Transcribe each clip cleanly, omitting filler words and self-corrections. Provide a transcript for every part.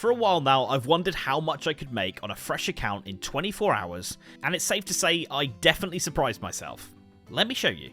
For a while now, I've wondered how much I could make on a fresh account in 24 hours, and it's safe to say I definitely surprised myself. Let me show you.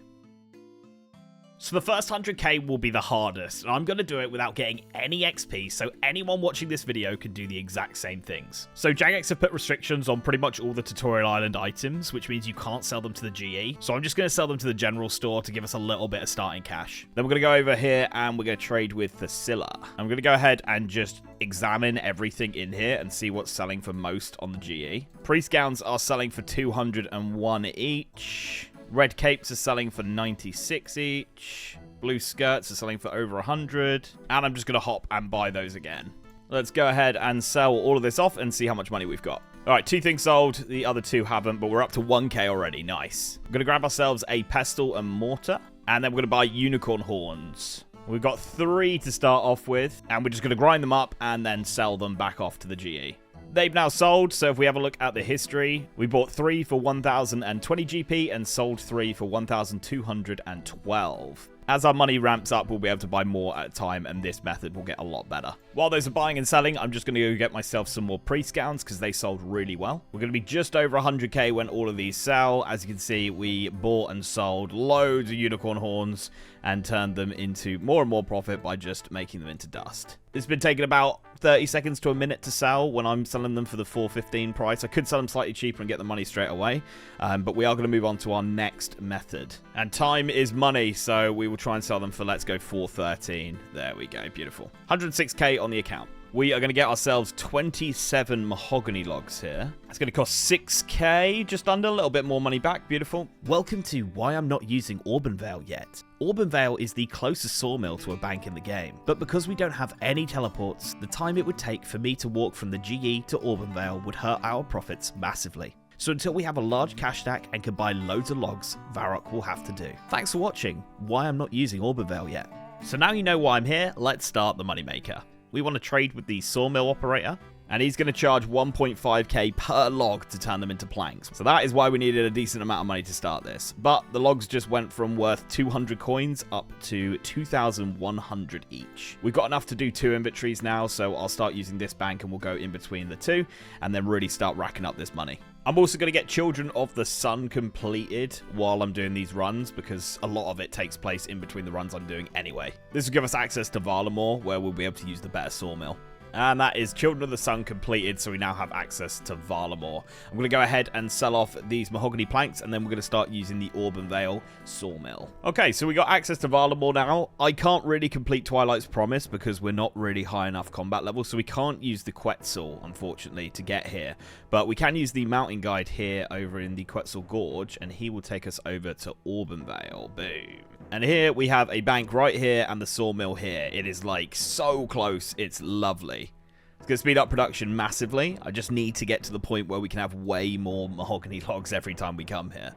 So the first 100k will be the hardest, and I'm going to do it without getting any XP, so anyone watching this video can do the exact same things. So Jagex have put restrictions on pretty much all the tutorial island items, which means you can't sell them to the GE. So I'm just going to sell them to the general store to give us a little bit of starting cash. Then we're going to go over here and we're going to trade with Thasilla. I'm going to go ahead and just examine everything in here and see what's selling for most on the GE. Priest gowns are selling for 201 each. Red capes are selling for 96 each. Blue skirts are selling for over 100. And I'm just going to hop and buy those again. Let's go ahead and sell all of this off and see how much money we've got. All right, 2 things sold. The other 2 haven't, but we're up to 1k already. Nice. We're going to grab ourselves a pestle and mortar. And then we're going to buy unicorn horns. We've got 3 to start off with. And we're just going to grind them up and then sell them back off to the GE. They've now sold, so if we have a look at the history, we bought 3 for 1020 GP and sold 3 for 1212. As our money ramps up, we'll be able to buy more at a time, and this method will get a lot better. While those are buying and selling, I'm just going to go get myself some more priest gowns because they sold really well. We're going to be just over 100k when all of these sell. As you can see, we bought and sold loads of unicorn horns and turned them into more and more profit by just making them into dust. It's been taking about 30 seconds to a minute to sell when I'm selling them for the 415 price. I could sell them slightly cheaper and get the money straight away, but we are going to move on to our next method. And time is money, so we will try and sell them for, let's go, 413. There we go, beautiful. 106k on the account. We are going to get ourselves 27 mahogany logs here. It's going to cost 6k, just under, a little bit more money back. Beautiful. Welcome to why I'm not using Auburn yet. Auburn is the closest sawmill to a bank in the game, but because we don't have any teleports, the time it would take for me to walk from the GE to Auburn would hurt our profits massively. So until we have a large cash stack and can buy loads of logs, Varrock will have to do. Thanks for watching why I'm not using Auburn yet. So now you know why I'm here, let's start the moneymaker. We want to trade with the sawmill operator, and he's going to charge 1.5k per log to turn them into planks. So that is why we needed a decent amount of money to start this. But the logs just went from worth 200 coins up to 2,100 each. We've got enough to do 2 inventories now, so I'll start using this bank and we'll go in between the 2 and then really start racking up this money. I'm also going to get Children of the Sun completed while I'm doing these runs because a lot of it takes place in between the runs I'm doing anyway. This will give us access to Varlamore where we'll be able to use the better sawmill. And that is Children of the Sun completed, so we now have access to Varlamore. I'm going to go ahead and sell off these mahogany planks, and then we're going to start using the Auburn sawmill. Okay, so we got access to Varlamore now. I can't really complete Twilight's Promise because we're not really high enough combat level, so we can't use the Quetzal, unfortunately, to get here. But we can use the mountain guide here over in the Quetzal Gorge, and he will take us over to Auburn Boom. And here we have a bank right here and the sawmill here. It is like so close. It's lovely. It's going to speed up production massively. I just need to get to the point where we can have way more mahogany logs every time we come here.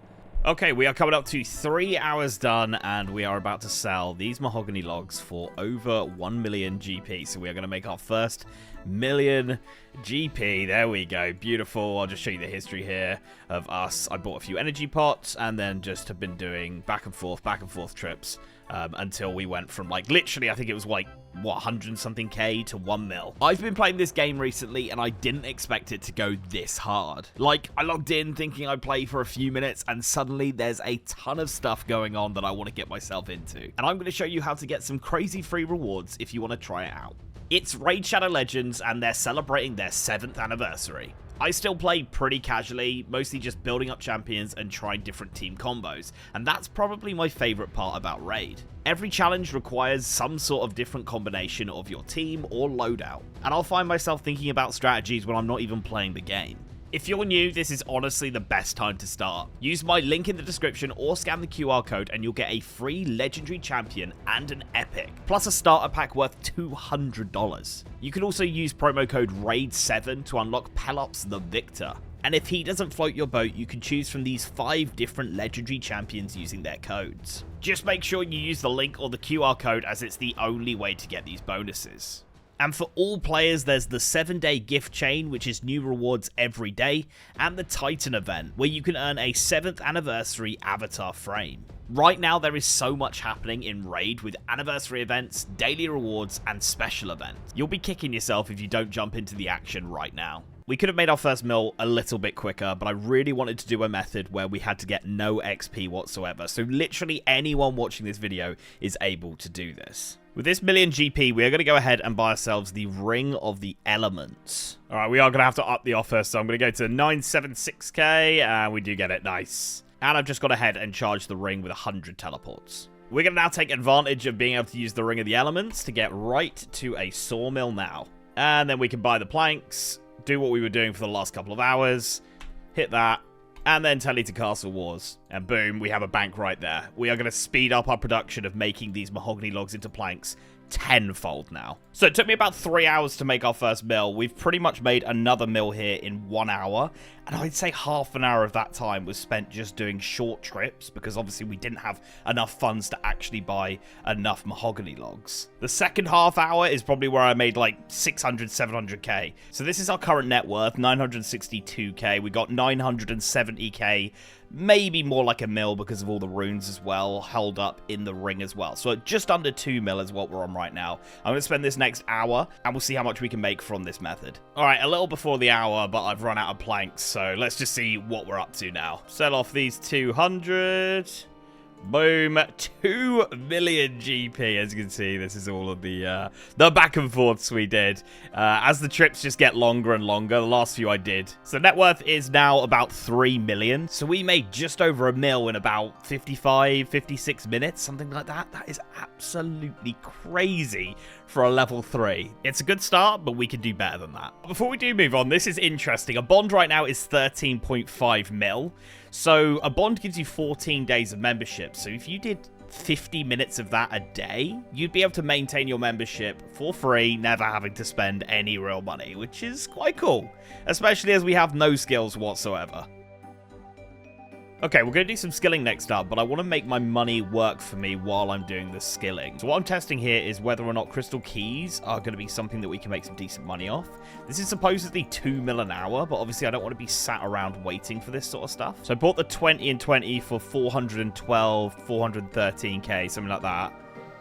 Okay, we are coming up to 3 hours done, and we are about to sell these mahogany logs for over 1 million GP. So we are going to make our first million GP. There we go. Beautiful. I'll just show you the history here of us. I bought a few energy pots and then just have been doing back and forth trips until we went from, like, literally, I think it was like, what, 100 and something K to 1 mil. I've been playing this game recently and I didn't expect it to go this hard. Like, I logged in thinking I'd play for a few minutes and suddenly there's a ton of stuff going on that I want to get myself into. And I'm going to show you how to get some crazy free rewards if you want to try it out. It's Raid Shadow Legends and they're celebrating their 7th anniversary. I still play pretty casually, mostly just building up champions and trying different team combos, and that's probably my favourite part about Raid. Every challenge requires some sort of different combination of your team or loadout, and I'll find myself thinking about strategies when I'm not even playing the game. If you're new, this is honestly the best time to start. Use my link in the description or scan the QR code and you'll get a free legendary champion and an epic, plus a starter pack worth $200. You can also use promo code RAID7 to unlock Pelops the Victor. And if he doesn't float your boat, you can choose from these 5 different legendary champions using their codes. Just make sure you use the link or the QR code as it's the only way to get these bonuses. And for all players, there's the 7-day gift chain, which is new rewards every day, and the Titan event, where you can earn a 7th anniversary avatar frame. Right now, there is so much happening in Raid with anniversary events, daily rewards, and special events. You'll be kicking yourself if you don't jump into the action right now. We could have made our first mill a little bit quicker, but I really wanted to do a method where we had to get no XP whatsoever. So literally anyone watching this video is able to do this. With this million GP, we are going to go ahead and buy ourselves the Ring of the Elements. All right, we are going to have to up the offer, so I'm going to go to 976k, and we do get it. Nice. And I've just gone ahead and charged the ring with 100 teleports. We're going to now take advantage of being able to use the Ring of the Elements to get right to a sawmill now. And then we can buy the planks, do what we were doing for the last couple of hours, hit that, and then tele to Castle Wars. And boom, we have a bank right there. We are going to speed up our production of making these mahogany logs into planks tenfold now. So it took me about 3 hours to make our first mill. We've pretty much made another mill here in 1 hour, and I'd say half an hour of that time was spent just doing short trips, because obviously we didn't have enough funds to actually buy enough mahogany logs. The second half hour is probably where I made like 600, 700k. So this is our current net worth, 962k. We got 970k, maybe more like a mil because of all the runes as well, held up in the ring as well. So just under 2 mil is what we're on right now. I'm going to spend this next hour, and we'll see how much we can make from this method. All right, a little before the hour, but I've run out of planks, so let's just see what we're up to now. Sell off these 200. Boom, 2 million GP. As you can see, this is all of the back and forths we did. As the trips just get longer and longer, the last few I did. So net worth is now about 3 million. So we made just over a mil in about 55, 56 minutes, something like that. That is absolutely crazy for a level 3. It's a good start, but we can do better than that. Before we do move on, this is interesting. A bond right now is 13.5 mil. So a bond gives you 14 days of membership. So if you did 50 minutes of that a day, you'd be able to maintain your membership for free, never having to spend any real money, which is quite cool, especially as we have no skills whatsoever. Okay, we're going to do some skilling next up, but I want to make my money work for me while I'm doing the skilling. So what I'm testing here is whether or not crystal keys are going to be something that we can make some decent money off. This is supposedly 2 mil an hour, but obviously I don't want to be sat around waiting for this sort of stuff. So I bought the 20 and 20 for 412, 413k, something like that.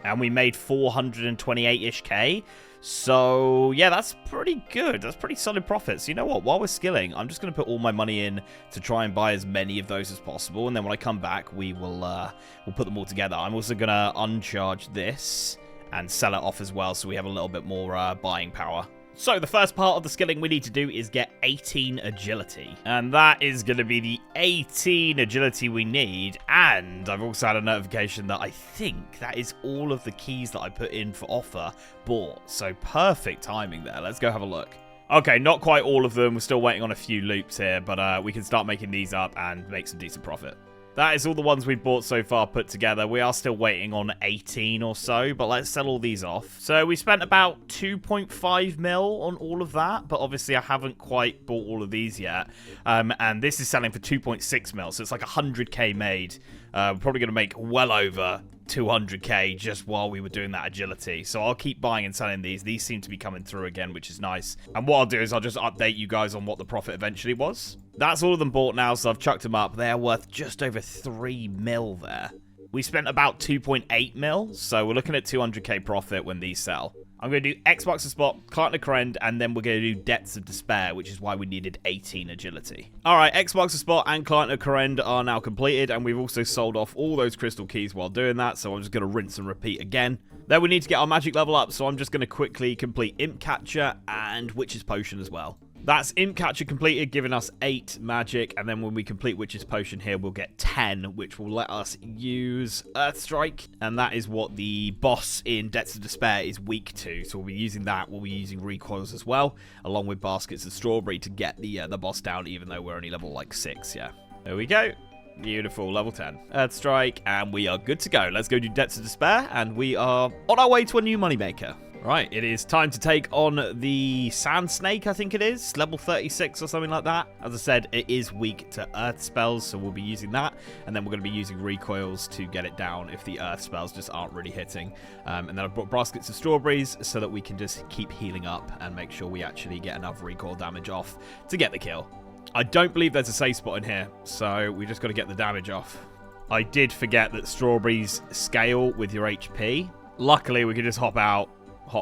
And we made 428-ish k. So, yeah, that's pretty good. That's pretty solid profits. You know what? While we're skilling, I'm just going to put all my money in to try and buy as many of those as possible. And then when I come back, we'll put them all together. I'm also going to uncharge this and sell it off as well, so we have a little bit more buying power. So the first part of the skilling we need to do is get 18 agility. And that is going to be the 18 agility we need. And I've also had a notification that I think that is all of the keys that I put in for offer bought. So perfect timing there. Let's go have a look. Okay, not quite all of them. We're still waiting on a few loops here, but we can start making these up and make some decent profit. That is all the ones we've bought so far put together. We are still waiting on 18 or so, but let's sell all these off. So we spent about 2.5 mil on all of that, but obviously I haven't quite bought all of these yet. And this is selling for 2.6 mil, so it's like 100k made. We're probably going to make well over 200k just while we were doing that agility. So I'll keep buying and selling these. These seem to be coming through again, which is nice. And what I'll do is I'll just update you guys on what the profit eventually was. That's all of them bought now, so I've chucked them up. They're worth just over 3 mil there. We spent about 2.8 mil, so we're looking at 200k profit when these sell. I'm going to do Xbox of Spot, Client of Crend, and then we're going to do Debts of Despair, which is why we needed 18 agility. Alright, Xbox of Spot and Client of Crend are now completed, and we've also sold off all those crystal keys while doing that, so I'm just going to rinse and repeat again. Then we need to get our magic level up, so I'm just going to quickly complete Imp Catcher and Witch's Potion as well. That's Imp Catcher completed, giving us 8 magic, and then when we complete Witch's Potion here, we'll get 10, which will let us use Earth Strike, and that is what the boss in Debts of Despair is weak to, so we'll be using that. We'll be using recoils as well, along with Baskets of Strawberry to get the boss down, even though we're only level, like, 6, yeah. There we go. Beautiful, level 10. Earth Strike, and we are good to go. Let's go do Debts of Despair, and we are on our way to a new moneymaker. Right, it is time to take on the Sand Snake, I think it is. Level 36 or something like that. As I said, it is weak to earth spells, so we'll be using that. And then we're going to be using recoils to get it down if the earth spells just aren't really hitting. And then I've brought baskets of strawberries so that we can just keep healing up and make sure we actually get enough recoil damage off to get the kill. I don't believe there's a safe spot in here, so we just got to get the damage off. I did forget that strawberries scale with your HP. Luckily, we can just hop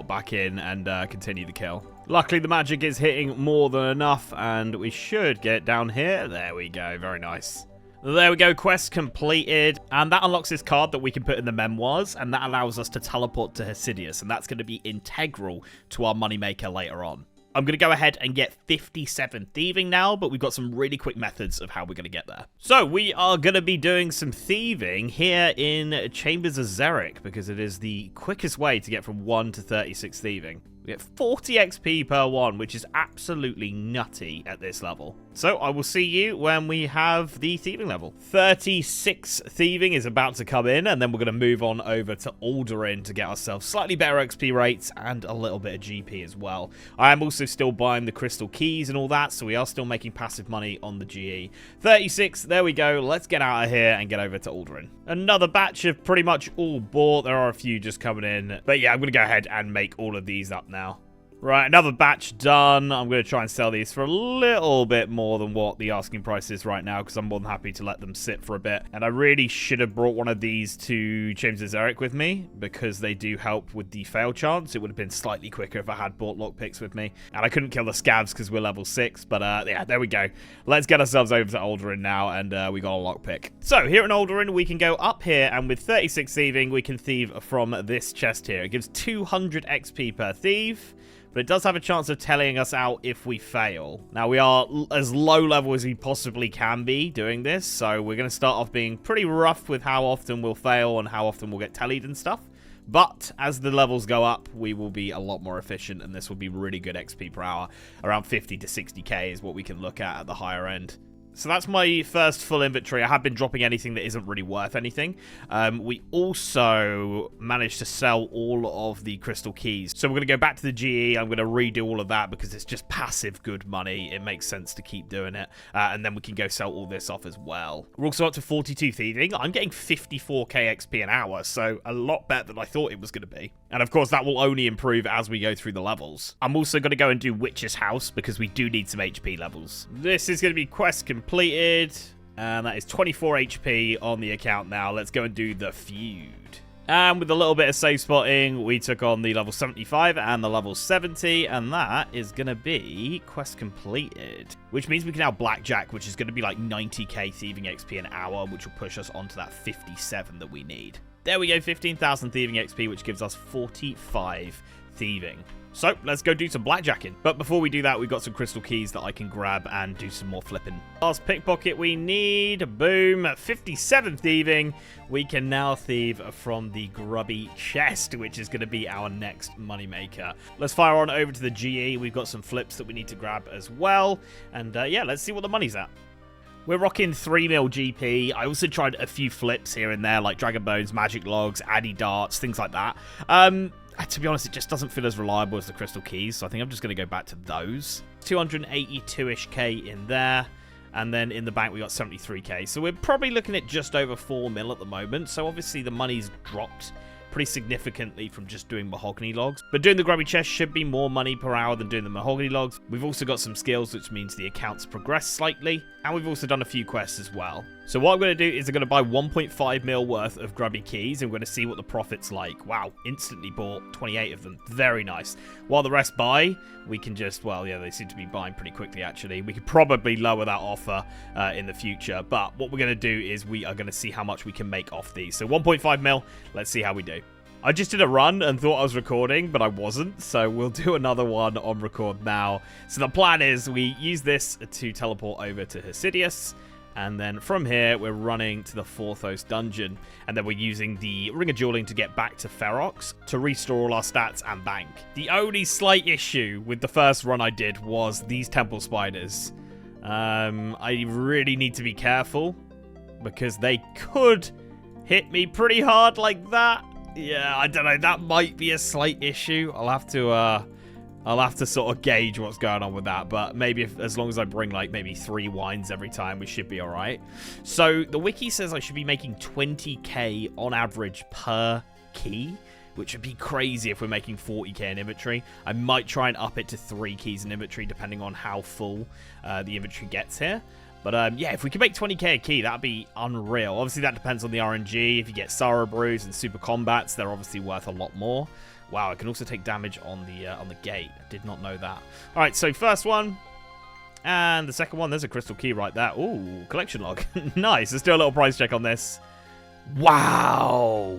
back in and continue the kill. Luckily, the magic is hitting more than enough, and we should get down here. There we go. Very nice. There we go. Quest completed. And that unlocks this card that we can put in the memoirs, and that allows us to teleport to Hesidius, and that's going to be integral to our moneymaker later on. I'm going to go ahead and get 57 thieving now, but we've got some really quick methods of how we're going to get there. So we are going to be doing some thieving here in Chambers of Xeric, because it is the quickest way to get from 1 to 36 thieving. We get 40 XP per one, which is absolutely nutty at this level. So I will see you when we have the thieving level. 36 thieving is about to come in, and then we're going to move on over to Alderin to get ourselves slightly better XP rates and a little bit of GP as well. I am also still buying the crystal keys and all that, so we are still making passive money on the GE. 36, there we go. Let's get out of here and get over to Alderin. Another batch of pretty much all bought. There are a few just coming in. But yeah, I'm going to go ahead and make all of these up now. Right, another batch done. I'm going to try and sell these for a little bit more than what the asking price is right now, because I'm more than happy to let them sit for a bit. And I really should have brought one of these to Chambers of Xeric with me, because they do help with the fail chance. It would have been slightly quicker if I had bought lockpicks with me. And I couldn't kill the scavs because we're level 6, but yeah, there we go. Let's get ourselves over to Alderin now, and we got a lockpick. So, here in Alderin, we can go up here, and with 36 thieving, we can thieve from this chest here. It gives 200 XP per thief. But it does have a chance of telling us out if we fail. Now, we are as low level as we possibly can be doing this, so we're going to start off being pretty rough with how often we'll fail and how often we'll get tallied and stuff. But as the levels go up, we will be a lot more efficient, and this will be really good XP per hour. Around 50 to 60k is what we can look at the higher end. So that's my first full inventory. I have been dropping anything that isn't really worth anything. We also managed to sell all of the crystal keys. So we're going to go back to the GE. I'm going to redo all of that because it's just passive good money. It makes sense to keep doing it. And then we can go sell all this off as well. We're also up to 42 thieving. I'm getting 54k XP an hour, so a lot better than I thought it was going to be. And of course, that will only improve as we go through the levels. I'm also going to go and do Witch's House because we do need some HP levels. This is going to be quest completed, and that is 24 HP on the account now. Let's go and do the feud. And with a little bit of safe spotting, we took on the level 75 and the level 70, and that is going to be quest completed. Which means we can now blackjack, which is going to be like 90k thieving XP an hour, which will push us onto that 57 that we need. There we go, 15,000 thieving XP, which gives us 45 thieving. So, let's go do some blackjacking. But before we do that, we've got some crystal keys that I can grab and do some more flipping. Last pickpocket we need. Boom. 57 thieving. We can now thieve from the Grubby chest, which is going to be our next moneymaker. Let's fire on over to the GE. We've got some flips that we need to grab as well. And yeah, let's see what the money's at. We're rocking 3 mil GP. I also tried a few flips here and there, like Dragon Bones, Magic Logs, Addy Darts, things like that. To be honest, it just doesn't feel as reliable as the Crystal Keys, so I think I'm just going to go back to those. 282-ish K in there, and then in the bank we got 73k. So we're probably looking at just over 4 mil at the moment, so obviously the money's dropped pretty significantly from just doing mahogany logs. But doing the Grubby chest should be more money per hour than doing the mahogany logs. We've also got some skills, which means the accounts progress slightly. And we've also done a few quests as well. So what I'm going to do is I'm going to buy 1.5 mil worth of Grubby keys, and we're going to see what the profit's like. Wow, instantly bought 28 of them. Very nice. While the rest buy, we can just, well, yeah, they seem to be buying pretty quickly, actually. We could probably lower that offer in the future. But what we're going to do is we are going to see how much we can make off these. So 1.5 mil, let's see how we do. I just did a run and thought I was recording, but I wasn't, so we'll do another one on record now. So the plan is we use this to teleport over to Hesidius, and then from here we're running to the Forthos dungeon, and then we're using the Ring of Dueling to get back to Ferox to restore all our stats and bank. The only slight issue with the first run I did was these temple spiders. I really need to be careful because they could hit me pretty hard like that. Yeah, I don't know. That might be a slight issue. I'll have to sort of gauge what's going on with that. But maybe as long as I bring like maybe 3 wines every time, we should be all right. So the wiki says I should be making 20k on average per key, which would be crazy if we're making 40k in inventory. I might try and up it to 3 keys in inventory, depending on how full the inventory gets here. But yeah, if we could make 20k a key, that'd be unreal. Obviously, that depends on the RNG. If you get Sorrow Brews and Super Combats, they're obviously worth a lot more. Wow, I can also take damage on the gate. I did not know that. All right, so first one. And the second one, there's a crystal key right there. Ooh, collection log. Nice. Let's do a little price check on this. Wow.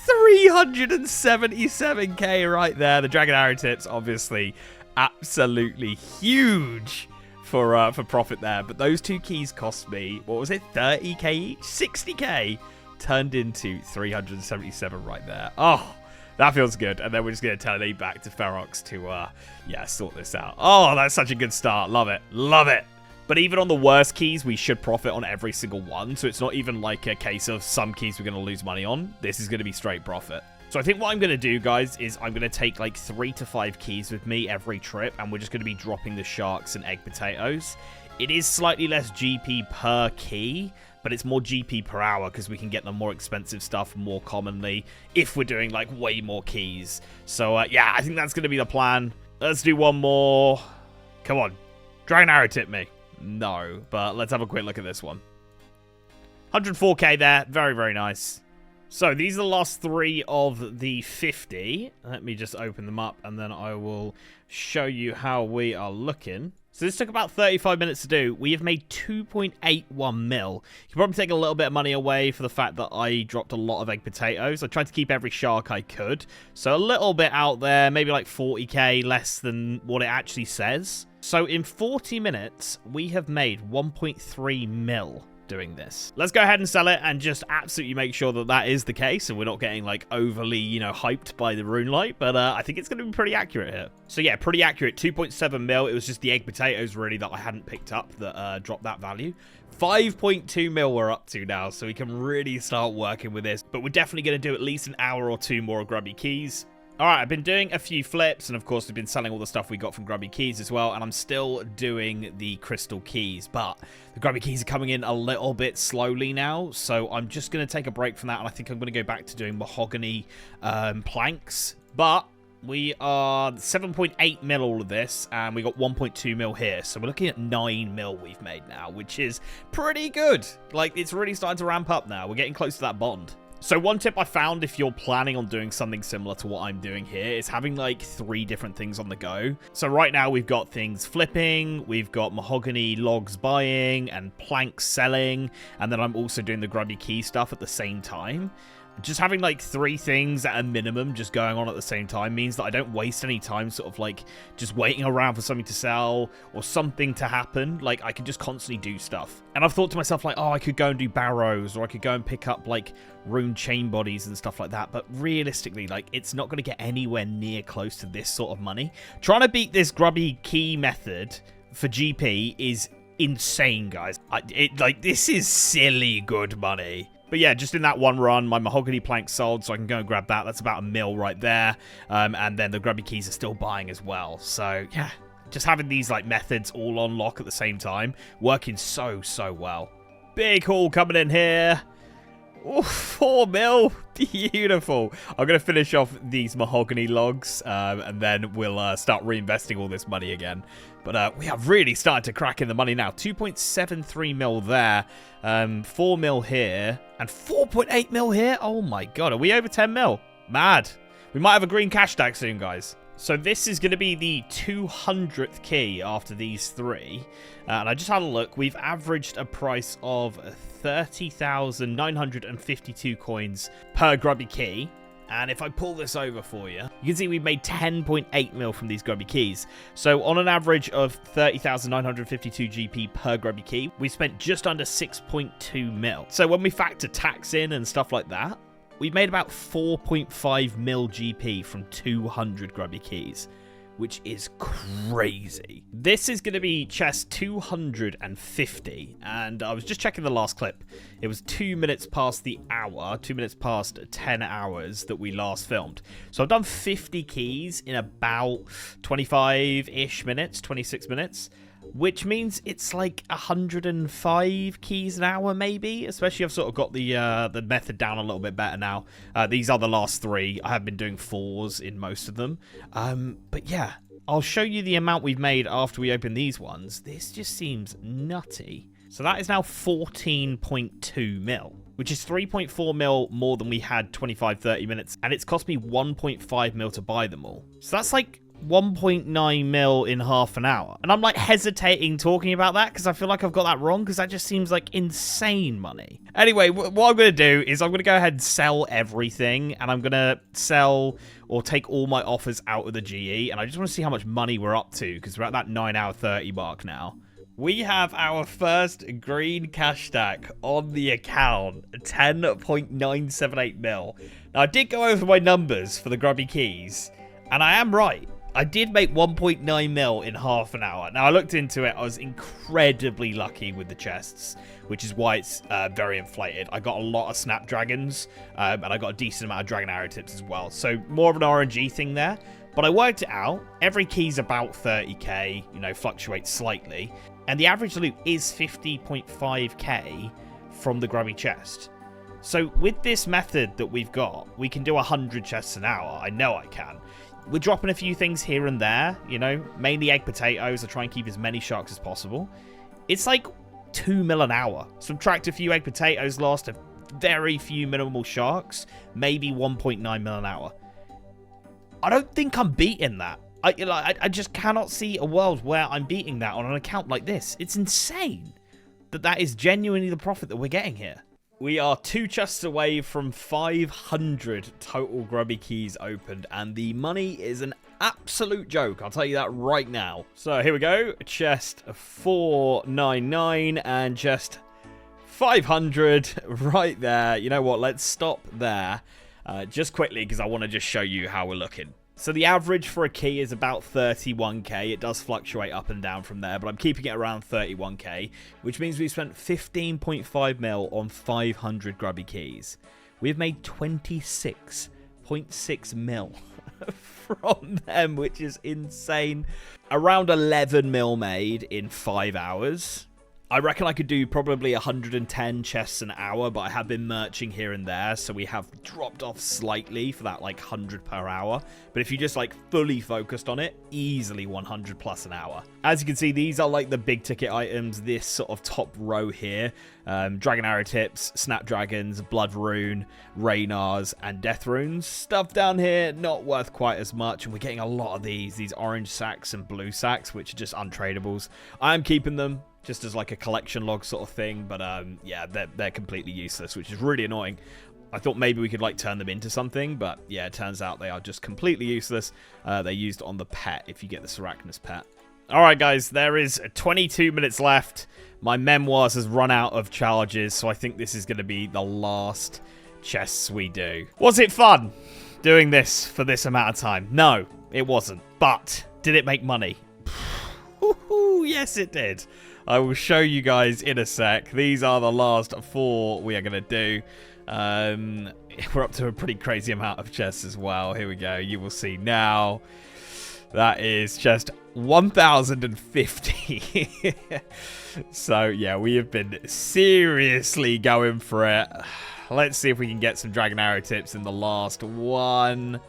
377k right there. The Dragon Arrow tips, obviously, absolutely huge for profit there. But those 2 keys cost me, what was it, 30k each? 60k turned into 377 right there. Oh, that feels good. And then we're just going to teleport back to Ferox to, yeah, sort this out. Oh, that's such a good start. Love it. Love it. But even on the worst keys, we should profit on every single one. So it's not even like a case of some keys we're going to lose money on. This is going to be straight profit. So I think what I'm going to do, guys, is I'm going to take like 3 to 5 keys with me every trip. And we're just going to be dropping the sharks and egg potatoes. It is slightly less GP per key, but it's more GP per hour because we can get the more expensive stuff more commonly if we're doing like way more keys. So yeah, I think that's going to be the plan. Let's do one more. Come on. Dragon Arrow tip me. No, but let's have a quick look at this one. 104k there. Very, very nice. So these are the last 3 of the 50. Let me just open them up and then I will show you how we are looking. So this took about 35 minutes to do. We have made 2.81 mil. You can probably take a little bit of money away for the fact that I dropped a lot of egg potatoes. I tried to keep every shark I could. So a little bit out there, maybe like 40k less than what it actually says. So in 40 minutes, we have made 1.3 mil doing this. Let's go ahead and sell it and just absolutely make sure that that is the case and we're not getting like overly, you know, hyped by the rune light, but I think it's going to be pretty accurate here. So yeah, pretty accurate. 2.7 mil. It was just the egg potatoes really that I hadn't picked up that dropped that value. 5.2 mil we're up to now, so we can really start working with this, but we're definitely going to do at least an hour or 2 more Grubby keys. All right, I've been doing a few flips, and of course, we've been selling all the stuff we got from Grubby Keys as well, and I'm still doing the crystal keys, but the Grubby Keys are coming in a little bit slowly now, so I'm just going to take a break from that, and I think I'm going to go back to doing mahogany planks, but we are 7.8 mil all of this, and we got 1.2 mil here, so we're looking at 9 mil we've made now, which is pretty good. Like, it's really starting to ramp up now. We're getting close to that bond. So one tip I found if you're planning on doing something similar to what I'm doing here is having like 3 different things on the go. So right now we've got things flipping, we've got mahogany logs buying and planks selling, and then I'm also doing the Grubby Key stuff at the same time. Just having like 3 things at a minimum just going on at the same time means that I don't waste any time sort of like just waiting around for something to sell or something to happen. Like I can just constantly do stuff. And I've thought to myself like, oh, I could go and do barrows or I could go and pick up like rune chain bodies and stuff like that. But realistically, like it's not going to get anywhere near close to this sort of money. Trying to beat this Grubby Key method for GP is insane, guys. Like this is silly good money. But yeah, just in that one run, my mahogany plank sold, so I can go and grab that. That's about 1 mil right there. And then the Grubby Keys are still buying as well. So yeah, just having these like methods all on lock at the same time, working so well. Big haul coming in here. Ooh, 4 mil. Beautiful. I'm going to finish off these mahogany logs, and then we'll start reinvesting all this money again. But we have really started to crack in the money now. 2.73 mil there, 4 mil here, and 4.8 mil here. Oh my god, are we over 10 mil? Mad. We might have a green cash stack soon, guys. So this is going to be the 200th key after these 3. And I just had a look. We've averaged a price of 30,952 coins per Grubby Key. And if I pull this over for you, you can see we've made 10.8 mil from these Grubby Keys. So on an average of 30,952 GP per Grubby Key, we spent just under 6.2 mil. So when we factor tax in and stuff like that, we made about 4.5 mil GP from 200 Grubby Keys, which is crazy. This is going to be chest 250, and I was just checking the last clip. It was 2 minutes past the hour, 2 minutes past 10 hours that we last filmed. So I've done 50 keys in about 25-ish minutes, 26 minutes, which means it's like 105 keys an hour, maybe. Especially I've sort of got the method down a little bit better now. These are the last 3. I have been doing 4s in most of them. But yeah, I'll show you the amount we've made after we open these ones. This just seems nutty. So that is now 14.2 mil, which is 3.4 mil more than we had 25-30 minutes. And it's cost me 1.5 mil to buy them all. So that's like 1.9 mil in half an hour. And I'm like hesitating talking about that because I feel like I've got that wrong, because that just seems like insane money. Anyway, what I'm going to do is I'm going to go ahead and sell everything, and I'm going to sell or take all my offers out of the GE, and I just want to see how much money we're up to, because we're at that 9 hour 30 mark now. We have our first green cash stack on the account, 10.978 mil. Now, I did go over my numbers for the Grubby keys, and I am right. I did make 1.9 mil in half an hour. Now, I looked into it. I was incredibly lucky with the chests, which is why it's very inflated. I got a lot of snapdragons, and I got a decent amount of dragon arrow tips as well. So, more of an RNG thing there. But I worked it out. Every key's about 30k, you know, fluctuates slightly. And the average loot is 50.5k from the Grubby chest. So, with this method that we've got, we can do 100 chests an hour. I know I can. We're dropping a few things here and there, you know, mainly egg potatoes. I try and keep as many sharks as possible. It's like 2 mil an hour. Subtract a few egg potatoes, lost a very few minimal sharks, maybe 1.9 mil an hour. I don't think I'm beating that. I just cannot see a world where I'm beating that on an account like this. It's insane that is genuinely the profit that we're getting here. We are 2 chests away from 500 total Grubby keys opened, and the money is an absolute joke. I'll tell you that right now. So here we go. Chest 499 and chest 500 right there. You know what? Let's stop there just quickly because I want to just show you how we're looking. So the average for a key is about 31k. It does fluctuate up and down from there, but I'm keeping it around 31k, which means we spent 15.5 mil on 500 Grubby keys. We've made 26.6 mil from them, which is insane. Around 11 mil made in 5 hours. I reckon I could do probably 110 chests an hour, but I have been merching here and there, so we have dropped off slightly for that like 100 per hour. But if you just like fully focused on it, easily 100 plus an hour. As you can see, these are like the big ticket items, this sort of top row here. Dragon arrow tips, snapdragons, blood rune, Raynars, and death runes. Stuff down here, not worth quite as much, and we're getting a lot of these orange sacks and blue sacks, which are just untradables. I'm keeping them just as like a collection log sort of thing, but yeah, they're completely useless, which is really annoying. I thought maybe we could like turn them into something, but yeah, it turns out they are just completely useless. They're used on the pet if you get the Sarachnis pet. Alright guys, there is 22 minutes left. My memoirs has run out of charges, so I think this is going to be the last chests we do. Was it fun doing this for this amount of time? No, it wasn't. But did it make money? Yes, it did. I will show you guys in a sec. These are the last 4 we are going to do. We're up to a pretty crazy amount of chests as well. Here we go. You will see now. That is just 1,050. So, yeah, we have been seriously going for it. Let's see if we can get some Dragon Arrow tips in the last one.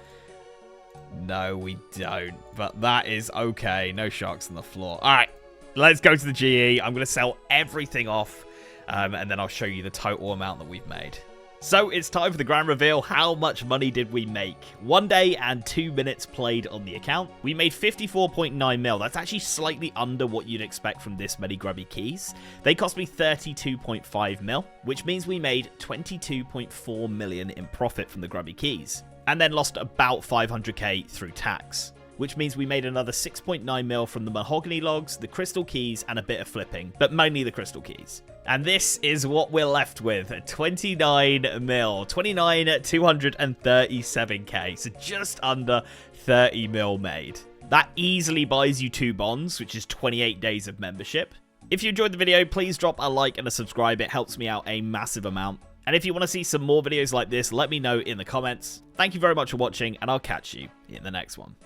No, we don't. But that is okay. No sharks on the floor. All right. Let's go to the GE. I'm going to sell everything off, and then I'll show you the total amount that we've made. So it's time for the grand reveal. How much money did we make? 1 day and 2 minutes played on the account. We made 54.9 mil. That's actually slightly under what you'd expect from this many Grubby keys. They cost me 32.5 mil, which means we made 22.4 million in profit from the Grubby keys, and then lost about 500k through tax, which means we made another 6.9 mil from the mahogany logs, the crystal keys, and a bit of flipping, but mainly the crystal keys. And this is what we're left with, 29 mil, 29,237k, so just under 30 mil made. That easily buys you 2 bonds, which is 28 days of membership. If you enjoyed the video, please drop a like and a subscribe. It helps me out a massive amount. And if you want to see some more videos like this, let me know in the comments. Thank you very much for watching, and I'll catch you in the next one.